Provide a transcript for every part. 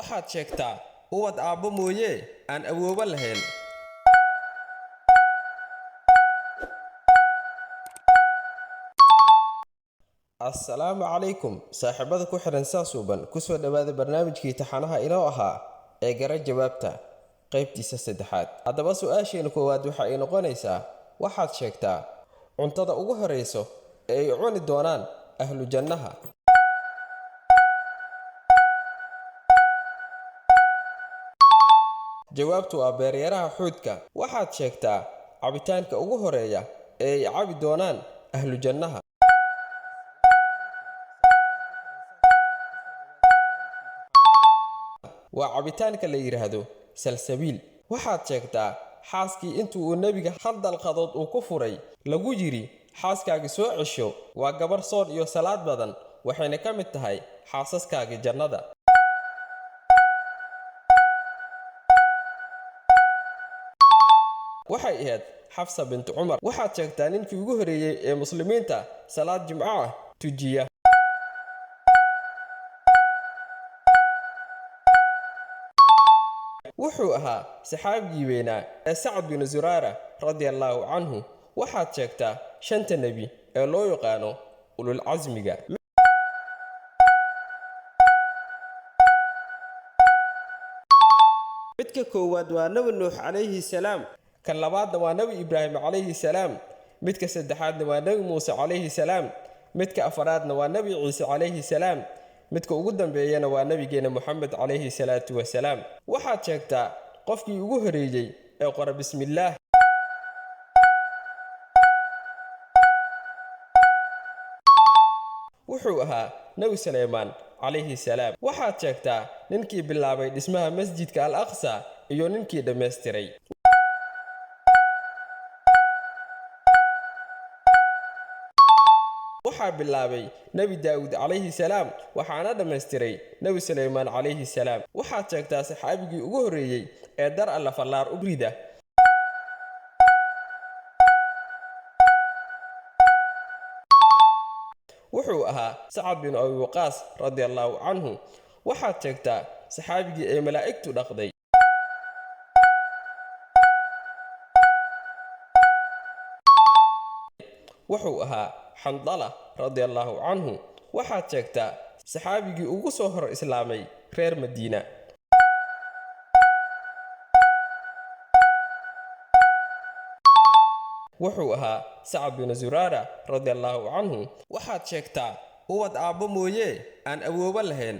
waxaad sheegtaa ubad aabbo mooye aan awooba lahayn. Assalaamu calaykum saaxiibada ku xiran saasuuban ku soo dhawaada barnaamijkii taxanaha inoo ahaa ee gara jawaabta qaybtiisa saddexaad. Haddaba su'aasheena koowaad waxa ay noqonaysaa waxaad sheegtaa cuntada ugu horeyso ee ay cuni doonaan ahlu jannaha. jawaabtu waa beeryaraha xuudka. waxaad sheegtaa cabitaanka ugu horeeya ee ay cabi doonaan ahlu jannaha. waa cabitaanka la yiraahdo salsabiil. waxaad sheegtaa xaaskii intuu uu nabiga hal dalqadood uu ku furay lagu yiri xaaskaaga soo cesho waa gabar soon iyo salaad badan waxayna ka mid tahay xaasaskaaga jannada. waxay ahayd xafsa bint cumar. waxaad sheegtaa ninkii ugu horeeyay ee muslimiinta salaad jimco ah tujiya. wuxuu ahaa saxaabigii weynaa ee Sacd bin Zuraara radiyallahu anhu. waxaad sheegtaa shanta nabi ee loo yaqaano ulul azmiga. midka koowaad waa nabi nuux calayhi salaam, kan labaadna waa nabi ibraahim calayhi salaam, midka saddexaadna waa nabi muuse calayhi salaam, midka afaraadna waa nabi ciise calayhi salaam, midka ugu dambeeyana waa nabigeena Muhammad calayhi salaatu wasalaam. waxaad sheegtaa qofkii ugu horeeyay ee qora bismillaah. wuxuu ahaa nabi Suleymaan calayhi salaam. waxaad sheegtaa ninkii bilaabay dhismaha masjidka al-aqsa iyo ninkii dhameystiray. waxaa bilaabay nabi daawud calayhi salaam waxaana dhameystiray nabi Suleymaan calayhi salaam. waxaad sheegtaa saxaabigii ugu horeeyay ee dar alla fallaar u rida. wuxuu ahaa Sacd bin Abi Waqaas radiyallahu anhu. waxaad sheegtaa saxaabigii ee malaa'igtu dhaqday. wuxuu ahaa Xandala radiyallahu anhu. waxaad sheegtaa saxaabigii ugu soo hor islaamay reer Madiina. wuxuu ahaa Sacd bin Zuraara radiyallahu anhu. waxaad sheegtaa ubad aabbo mooye aan awooba lahayn.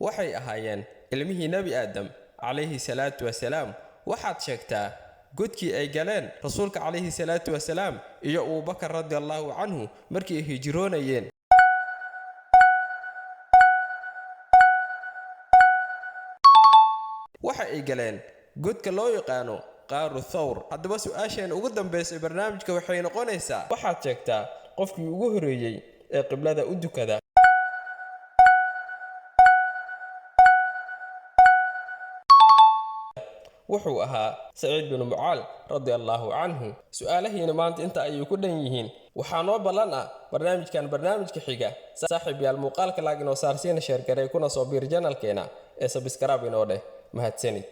waxay ahaayeen ilmihii nabi aadam calayhi salaatu wasalaam. waxaad sheegtaa godkii ay galeen rasuulka calayhi salaatu wasalaam iyo Abubakar radiyallahu anhu markii ay hijroonayeen. waxa ay galeen godka loo yaqaano qaaru thawr. haddaba su'aasheen ugu dambeysay barnaamijka waxay noqonaysaa waxaad sheegtaa qofkii ugu horeeyay ee qiblada u dukada. wuxuu ahaa Saciid bin Mucaal radiyallahu anhu. su'aalahiina maanta inta ayay ku dhan yihiin. waxaa noo ballan ah barnaamijka xiga. saaxiib yaal muuqaalka laag inoo saarsiina sheer garay kuna soo biir channelkeena ee subscribe inoo dheh. mahadsanid.